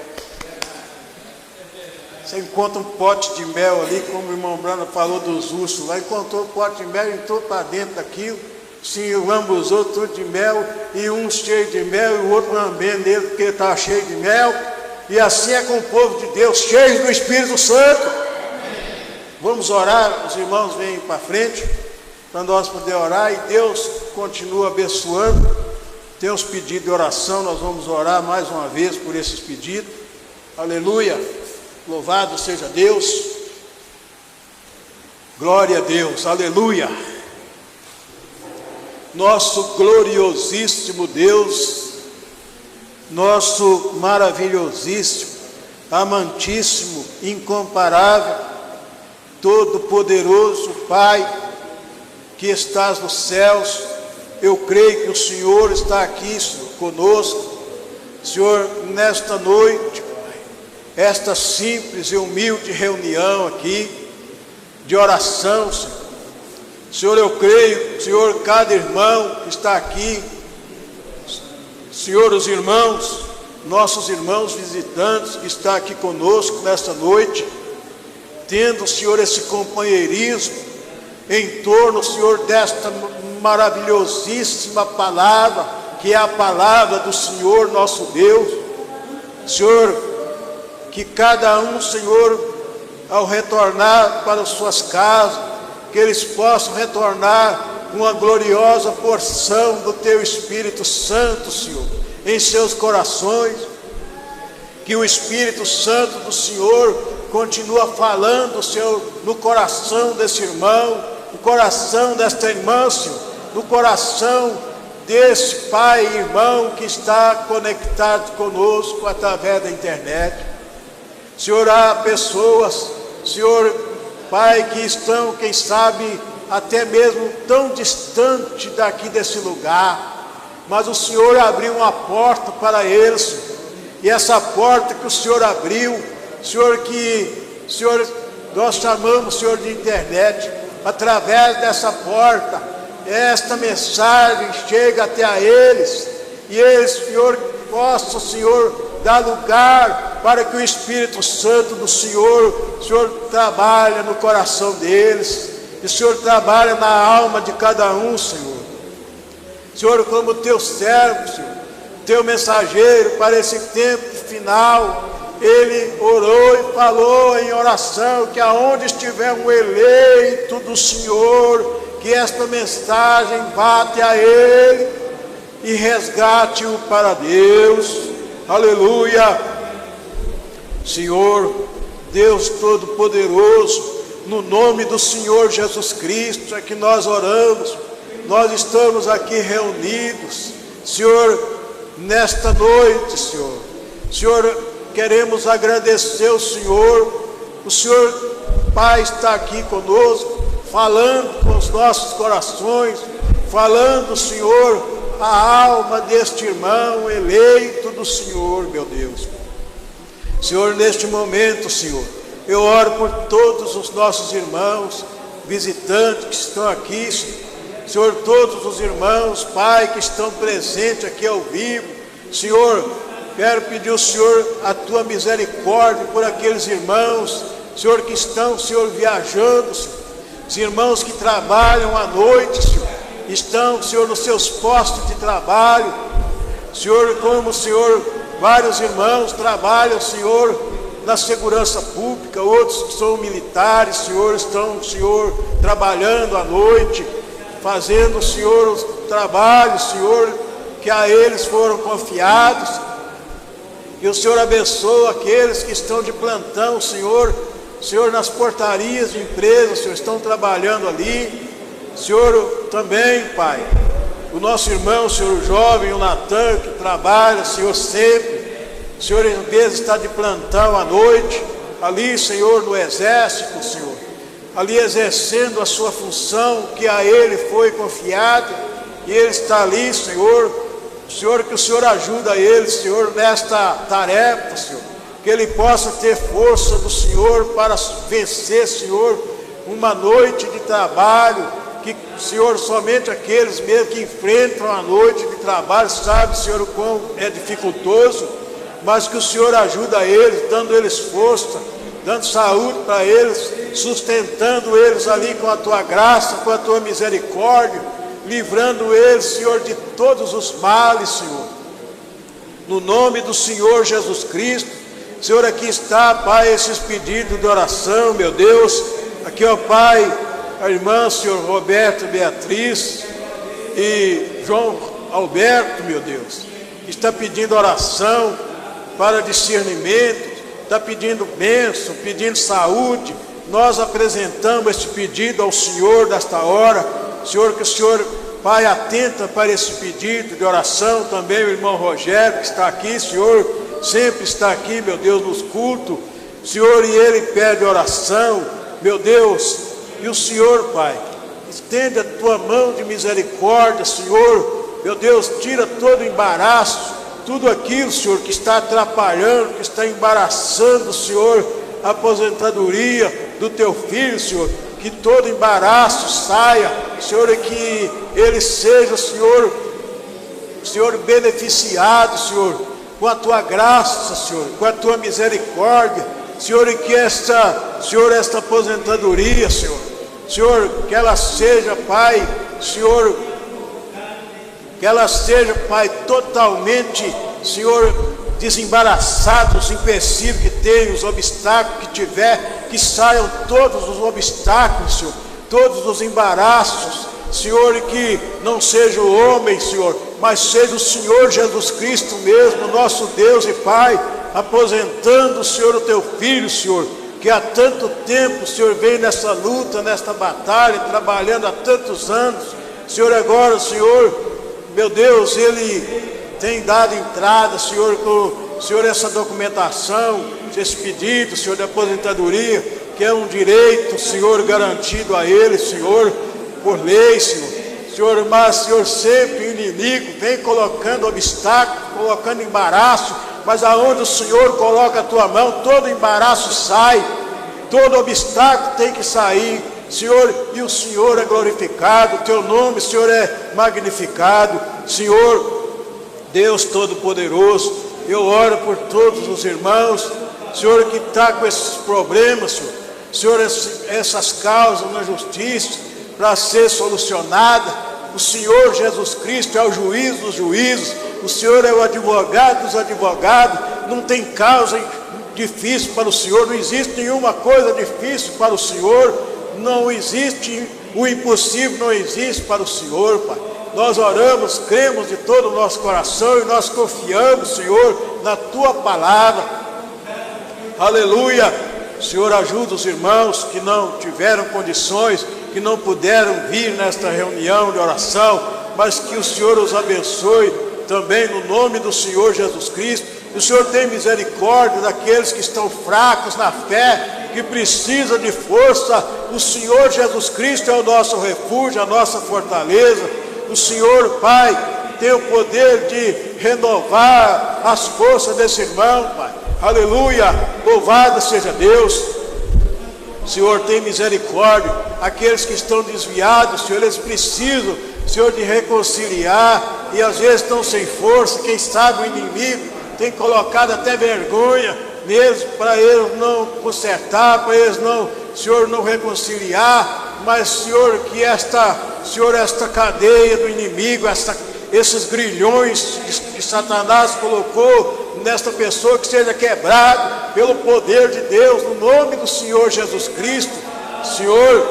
Você encontra um pote de mel ali, como o irmão Brana falou dos ursos lá, encontrou um pote de mel, entrou para dentro daquilo, se lambuzou tudo de mel, e um cheio de mel, e o outro lambendo nele, porque ele estava cheio de mel. E assim é com o povo de Deus, cheio do Espírito Santo. Vamos orar, os irmãos vêm para frente, para nós poder orar, e Deus continua abençoando. Tem os pedidos de oração, nós vamos orar mais uma vez por esses pedidos. Aleluia, louvado seja Deus, glória a Deus, aleluia. Nosso gloriosíssimo Deus, nosso maravilhosíssimo, amantíssimo, incomparável, todo-poderoso Pai, que estás nos céus, eu creio que o Senhor está aqui conosco. Senhor, nesta noite, esta simples e humilde reunião aqui, de oração, Senhor. Senhor, eu creio, Senhor, cada irmão que está aqui, Senhor, os irmãos, nossos irmãos visitantes que estão aqui conosco nesta noite, tendo, Senhor, esse companheirismo em torno, Senhor, desta maravilhosíssima palavra, que é a palavra do Senhor nosso Deus. Senhor, que cada um, Senhor, ao retornar para as suas casas, que eles possam retornar uma gloriosa porção do Teu Espírito Santo, Senhor, em seus corações. Que o Espírito Santo do Senhor continua falando, Senhor, no coração desse irmão, no coração desta irmã, Senhor, no coração desse pai e irmão que está conectado conosco através da internet. Senhor, há pessoas, Senhor, Pai, que estão, quem sabe, até mesmo tão distante daqui desse lugar, mas o Senhor abriu uma porta para eles, Senhor. E essa porta que o Senhor abriu, Senhor, nós chamamos, Senhor, de internet, através dessa porta, esta mensagem chega até a eles, e eles, Senhor, possam, Senhor, dar lugar para que o Espírito Santo do Senhor, trabalhe no coração deles, e o Senhor trabalha na alma de cada um, Senhor. Senhor, como teu servo, Senhor, teu mensageiro para esse tempo final, ele orou e falou em oração que aonde estiver um eleito do Senhor, que esta mensagem vá até a ele e resgate-o para Deus. Aleluia. Senhor, Deus Todo-Poderoso, no nome do Senhor Jesus Cristo é que nós oramos. Nós estamos aqui reunidos, Senhor, nesta noite, Senhor, queremos agradecer o Senhor. O Senhor, Pai, está aqui conosco, falando com os nossos corações, falando, Senhor, a alma deste irmão eleito do Senhor, meu Deus. Senhor, neste momento, Senhor, eu oro por todos os nossos irmãos visitantes que estão aqui, Senhor, todos os irmãos, Pai, que estão presentes aqui ao vivo. Senhor, quero pedir ao Senhor a tua misericórdia por aqueles irmãos, Senhor, que estão, Senhor, viajando, Senhor. Os irmãos que trabalham à noite, Senhor, estão, Senhor, nos seus postos de trabalho. Senhor, como, Senhor, vários irmãos trabalham, Senhor, na segurança pública, outros que são militares, Senhor, estão, Senhor, trabalhando à noite, fazendo, Senhor, os trabalhos, Senhor, que a eles foram confiados. Que o Senhor abençoe aqueles que estão de plantão, Senhor, nas portarias de empresas, Senhor, estão trabalhando ali. Senhor, também, Pai, o nosso irmão, Senhor, o jovem, o Natan, que trabalha, Senhor, sempre, Senhor, às vezes está de plantão à noite, ali, Senhor, no exército, Senhor, ali exercendo a sua função que a ele foi confiada, e ele está ali, Senhor, que o Senhor ajuda ele, Senhor, nesta tarefa, Senhor, que ele possa ter força do Senhor para vencer, Senhor, uma noite de trabalho, que, Senhor, somente aqueles mesmo que enfrentam a noite de trabalho, sabe, Senhor, o quão é dificultoso, mas que o Senhor ajuda eles, dando eles força, dando saúde para eles, sustentando eles ali com a tua graça, com a tua misericórdia, livrando eles, Senhor, de todos os males, Senhor. No nome do Senhor Jesus Cristo, Senhor, aqui está, Pai, esses pedidos de oração, meu Deus. Aqui, ó Pai, a irmã, Senhor, Roberto Beatriz e João Alberto, meu Deus, está pedindo oração para discernimento, está pedindo bênção, pedindo saúde. Nós apresentamos esse pedido ao Senhor desta hora, Senhor, que o Senhor, Pai, atenta para esse pedido de oração. Também o irmão Rogério, que está aqui, Senhor, sempre está aqui, meu Deus, nos cultos, Senhor, e ele pede oração, meu Deus. E o Senhor, Pai, estende a tua mão de misericórdia, Senhor, meu Deus, tira todo o embaraço, tudo aquilo, Senhor, que está atrapalhando, que está embaraçando, Senhor, a aposentadoria do teu filho, Senhor, que todo embaraço saia, Senhor, e que ele seja, Senhor, beneficiado, Senhor, com a tua graça, Senhor, com a tua misericórdia, Senhor, e que esta aposentadoria, Senhor, que ela seja, Pai, Senhor, que ela seja, Pai, totalmente, Senhor, desembaraçada dos empecilhos que tem, os obstáculos que tiver, que saiam todos os obstáculos, Senhor, todos os embaraços, Senhor, e que não seja o homem, Senhor, mas seja o Senhor Jesus Cristo mesmo, nosso Deus e Pai, aposentando, Senhor, o teu Filho, Senhor, que há tanto tempo, Senhor, vem nessa luta, nesta batalha, trabalhando há tantos anos. Senhor, agora, Senhor, meu Deus, Ele tem dado entrada, Senhor, com, Senhor, essa documentação, esse pedido, Senhor, de aposentadoria, que é um direito, Senhor, garantido a Ele, Senhor, por lei, Senhor. Senhor, mas, Senhor, sempre o inimigo vem colocando obstáculo, colocando embaraço, mas aonde o Senhor coloca a tua mão, todo embaraço sai, todo obstáculo tem que sair, Senhor, e o Senhor é glorificado, o teu nome, Senhor, é magnificado. Senhor, Deus Todo-Poderoso, eu oro por todos os irmãos, Senhor, que está com esses problemas, Senhor, essas causas na justiça, para ser solucionada. O Senhor Jesus Cristo é o juiz dos juízes, o Senhor é o advogado dos advogados, não tem causa difícil para o Senhor, não existe nenhuma coisa difícil para o Senhor, não existe o impossível, não existe para o Senhor, Pai. Nós oramos, cremos de todo o nosso coração e nós confiamos, Senhor, na Tua palavra. Aleluia. Senhor, ajuda os irmãos que não tiveram condições, que não puderam vir nesta reunião de oração, mas que o Senhor os abençoe também no nome do Senhor Jesus Cristo. O Senhor tem misericórdia daqueles que estão fracos na fé, que precisam de força. O Senhor Jesus Cristo é o nosso refúgio, a nossa fortaleza. O Senhor, Pai, tem o poder de renovar as forças desse irmão, Pai. Aleluia, louvado seja Deus. Senhor, tem misericórdia, aqueles que estão desviados, Senhor, eles precisam, Senhor, de reconciliar, e às vezes estão sem força, quem sabe o inimigo tem colocado até vergonha neles, para eles não consertar, para eles não, Senhor, não reconciliar, mas, Senhor, que esta cadeia do inimigo, esses grilhões que Satanás colocou nesta pessoa, que seja quebrado pelo poder de Deus, no nome do Senhor Jesus Cristo. Senhor,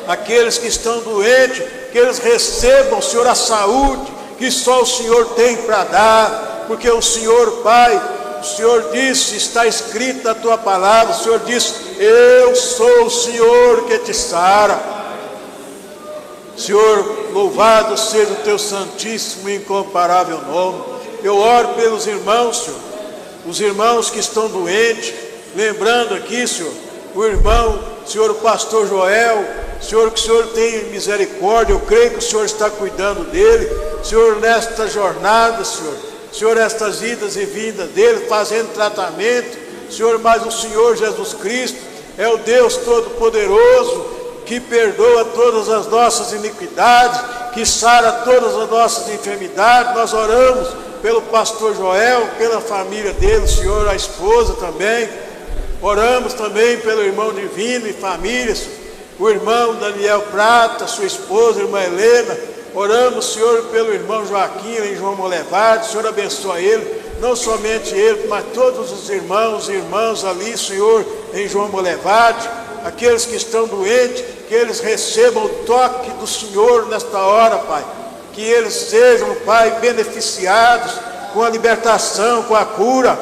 aqueles que estão doentes, que eles recebam, Senhor, a saúde que só o Senhor tem para dar, porque o Senhor, Pai, o Senhor disse, está escrito na Tua palavra, o Senhor disse, eu sou o Senhor que te sara. Senhor, louvado seja o Teu santíssimo e incomparável nome. Eu oro pelos irmãos, Senhor, os irmãos que estão doentes, lembrando aqui, Senhor, o irmão, Senhor, o pastor Joel, Senhor, que o Senhor tenha misericórdia, eu creio que o Senhor está cuidando dele, Senhor, nesta jornada, Senhor, estas idas e vindas dele, fazendo tratamento, Senhor, mas o Senhor Jesus Cristo é o Deus Todo-Poderoso, que perdoa todas as nossas iniquidades, que sara todas as nossas enfermidades. Nós oramos pelo pastor Joel, pela família dele, Senhor, a esposa também. Oramos também pelo irmão Divino e família, o irmão Daniel Prata, sua esposa, a irmã Helena. Oramos, Senhor, pelo irmão Joaquim em João Molevade. Senhor, abençoa ele, não somente ele, mas todos os irmãos e irmãs ali, Senhor, em João Molevade. Aqueles que estão doentes, que eles recebam o toque do Senhor nesta hora, Pai. Que eles sejam, Pai, beneficiados com a libertação, com a cura.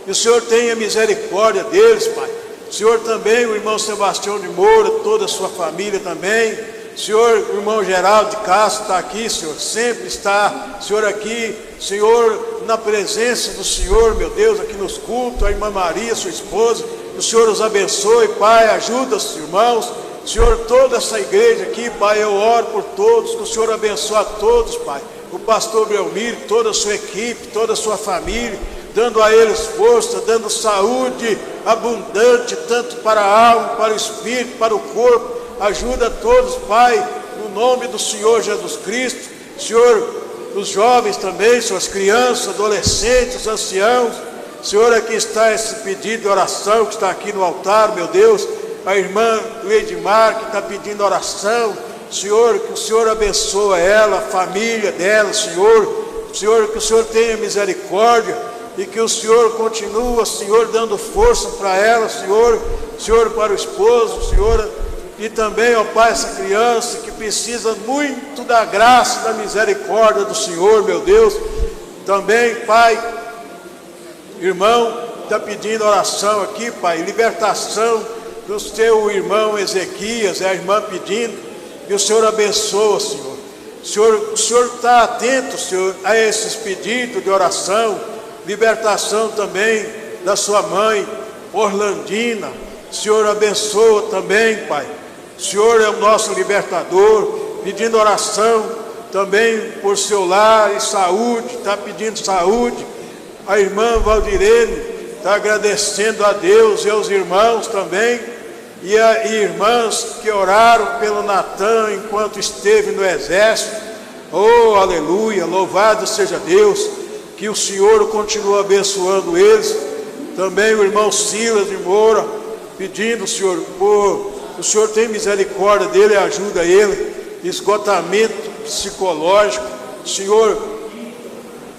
E o Senhor tenha misericórdia deles, Pai. O Senhor também, o irmão Sebastião de Moura, toda a sua família também. Senhor, o irmão Geraldo de Castro está aqui, Senhor, sempre está, Senhor, aqui, Senhor, na presença do Senhor, meu Deus, aqui nos cultos, a irmã Maria, sua esposa. O Senhor os abençoe, Pai, ajuda os irmãos, Senhor, toda essa igreja aqui, Pai, eu oro por todos, que o Senhor abençoe a todos, Pai, o pastor Belmiro, toda a sua equipe, toda a sua família, dando a eles força, dando saúde abundante, tanto para a alma, para o espírito, para o corpo. Ajuda a todos, Pai, no nome do Senhor Jesus Cristo. Senhor, os jovens também, Senhor, as crianças, adolescentes, os anciãos. Senhor, aqui está esse pedido de oração que está aqui no altar, meu Deus. A irmã Leidmar que está pedindo oração. Senhor, que o Senhor abençoe ela, a família dela, Senhor. Senhor, que o Senhor tenha misericórdia e que o Senhor continue, Senhor, dando força para ela, Senhor, para o esposo, Senhor, E também, ó Pai, essa criança que precisa muito da graça e da misericórdia do Senhor, meu Deus. Também, Pai, irmão, está pedindo oração aqui, Pai, libertação do seu irmão Ezequias, é a irmã pedindo, e o Senhor abençoa, Senhor. O Senhor está atento, Senhor, a esses pedidos de oração, libertação também da sua mãe, Orlandina. O Senhor abençoa também, Pai. O Senhor é o nosso libertador, pedindo oração também por seu lar e saúde, está pedindo saúde. A irmã Valdirene está agradecendo a Deus e aos irmãos também, e irmãs que oraram pelo Natan enquanto esteve no exército. Oh, aleluia, louvado seja Deus, que o Senhor continue abençoando eles. Também o irmão Silas de Moura, pedindo, Senhor, o Senhor tem misericórdia dele e ajuda ele, esgotamento psicológico. Senhor,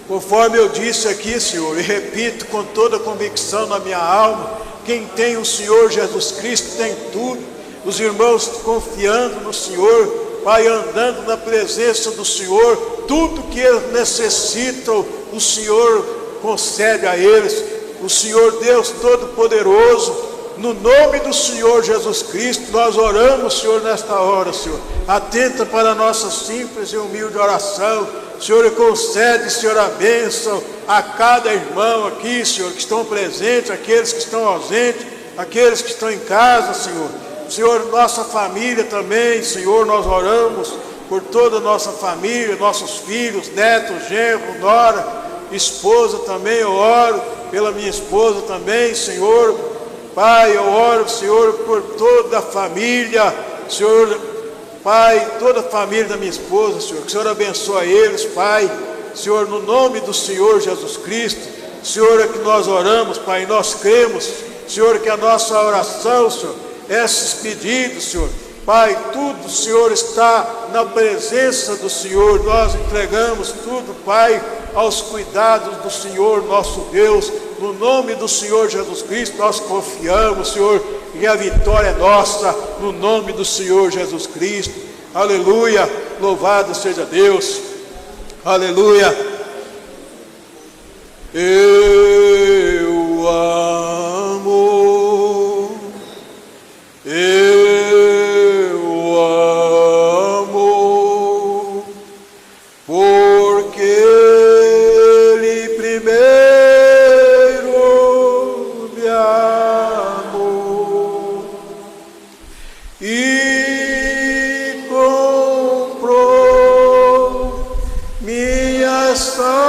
conforme eu disse aqui, Senhor, e repito com toda convicção na minha alma, quem tem o Senhor Jesus Cristo tem tudo. Os irmãos confiando no Senhor, Pai, andando na presença do Senhor, tudo que eles necessitam, o Senhor concede a eles. O Senhor Deus Todo-Poderoso, no nome do Senhor Jesus Cristo, nós oramos, Senhor, nesta hora, Senhor. Atenta para a nossa simples e humilde oração, Senhor, e concede, Senhor, a bênção a cada irmão aqui, Senhor, que estão presentes, aqueles que estão ausentes, aqueles que estão em casa, Senhor. Senhor, nossa família também, Senhor, nós oramos por toda a nossa família, nossos filhos, netos, genro, nora, esposa também. Eu oro pela minha esposa também, Senhor. Pai, eu oro, Senhor, por toda a família, Senhor, Pai, toda a família da minha esposa, Senhor, que o Senhor abençoe eles, Pai, Senhor, no nome do Senhor Jesus Cristo. Senhor, é que nós oramos, Pai, nós cremos, Senhor, que a nossa oração, Senhor, esses pedidos, Senhor, Pai, tudo, Senhor, está na presença do Senhor. Nós entregamos tudo, Pai, aos cuidados do Senhor, nosso Deus. No nome do Senhor Jesus Cristo, nós confiamos, Senhor, e a vitória é nossa, no nome do Senhor Jesus Cristo. Aleluia, louvado seja Deus. Aleluia. Eu amo, porque Ele primeiro me amou e comprou minha salvação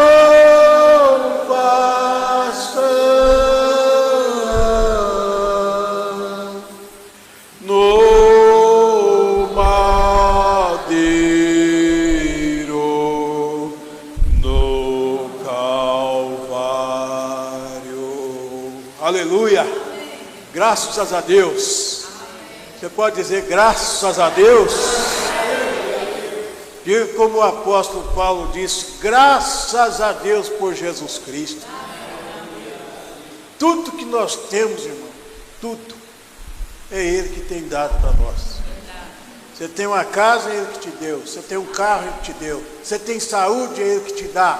no madeiro, no Calvário. Aleluia, graças a Deus. Você pode dizer graças a Deus? Diga como o apóstolo Paulo disse, graças a Deus por Jesus Cristo. Tudo que nós temos, irmão, tudo, é Ele que tem dado para nós. Você tem uma casa, é Ele que te deu. Você tem um carro, Ele que te deu. Você tem saúde, é Ele que te dá.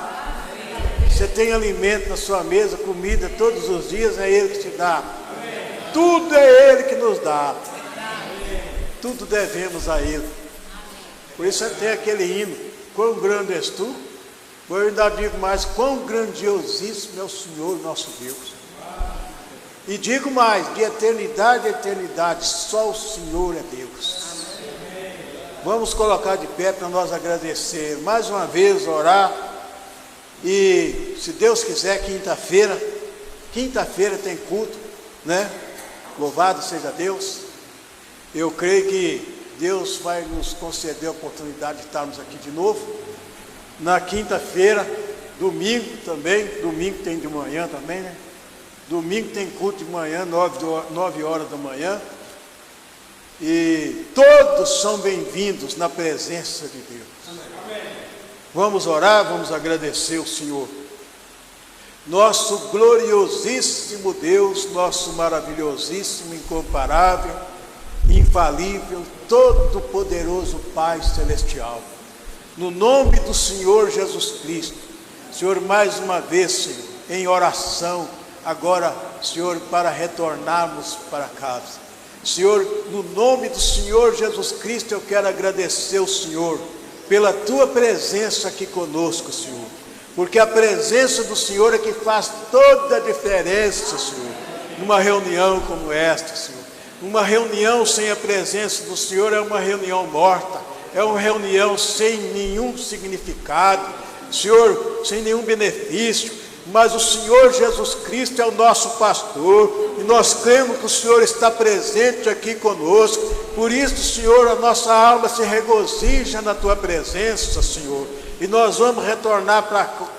Você tem alimento na sua mesa, comida todos os dias, é Ele que te dá. Tudo é Ele que nos dá. Tudo devemos a Ele. Por isso tem aquele hino, quão grande és tu. Eu ainda digo mais, quão grandiosíssimo é o Senhor nosso Deus. E digo mais, de eternidade a eternidade, só o Senhor é Deus. Vamos colocar de pé para nós agradecer, mais uma vez orar. E se Deus quiser, quinta-feira tem culto, né? Louvado seja Deus. Eu creio que Deus vai nos conceder a oportunidade de estarmos aqui de novo. Na quinta-feira, domingo também, domingo tem de manhã também, né? Domingo tem culto de manhã, 9 horas da manhã. E todos são bem-vindos na presença de Deus. Vamos orar, vamos agradecer o Senhor. Nosso gloriosíssimo Deus, nosso maravilhosíssimo, incomparável, infalível, todo-poderoso Pai Celestial. No nome do Senhor Jesus Cristo, Senhor, mais uma vez, Senhor, em oração, agora, Senhor, para retornarmos para casa. Senhor, no nome do Senhor Jesus Cristo, eu quero agradecer ao Senhor pela Tua presença aqui conosco, Senhor, porque a presença do Senhor é que faz toda a diferença, Senhor, numa reunião como esta, Senhor. Uma reunião sem a presença do Senhor é uma reunião morta, é uma reunião sem nenhum significado, Senhor, sem nenhum benefício. Mas o Senhor Jesus Cristo é o nosso pastor, e nós cremos que o Senhor está presente aqui conosco. Por isso, Senhor, a nossa alma se regozija na Tua presença, Senhor. E nós vamos retornar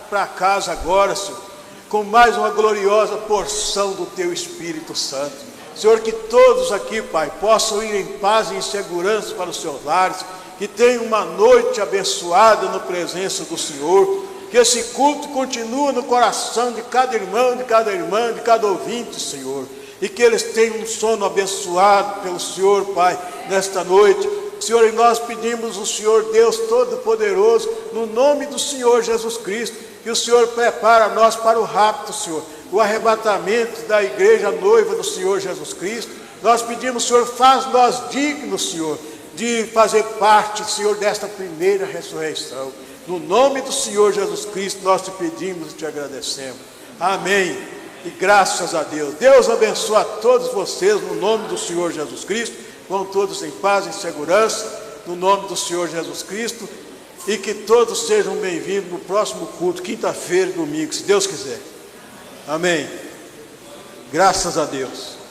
para casa agora, Senhor, com mais uma gloriosa porção do Teu Espírito Santo. Senhor, que todos aqui, Pai, possam ir em paz e em segurança para os seus lares, que tenham uma noite abençoada na presença do Senhor. Que esse culto continue no coração de cada irmão, de cada irmã, de cada ouvinte, Senhor. E que eles tenham um sono abençoado pelo Senhor, Pai, nesta noite. Senhor, e nós pedimos ao Senhor Deus Todo-Poderoso, no nome do Senhor Jesus Cristo, que o Senhor prepara nós para o rapto, Senhor, o arrebatamento da igreja noiva do Senhor Jesus Cristo. Nós pedimos, Senhor, faz nós dignos, Senhor, de fazer parte, Senhor, desta primeira ressurreição. No nome do Senhor Jesus Cristo, nós te pedimos e te agradecemos. Amém. E graças a Deus. Deus abençoe a todos vocês, no nome do Senhor Jesus Cristo. Vão todos em paz, em segurança, no nome do Senhor Jesus Cristo. E que todos sejam bem-vindos no próximo culto, quinta-feira e domingo, se Deus quiser. Amém. Graças a Deus.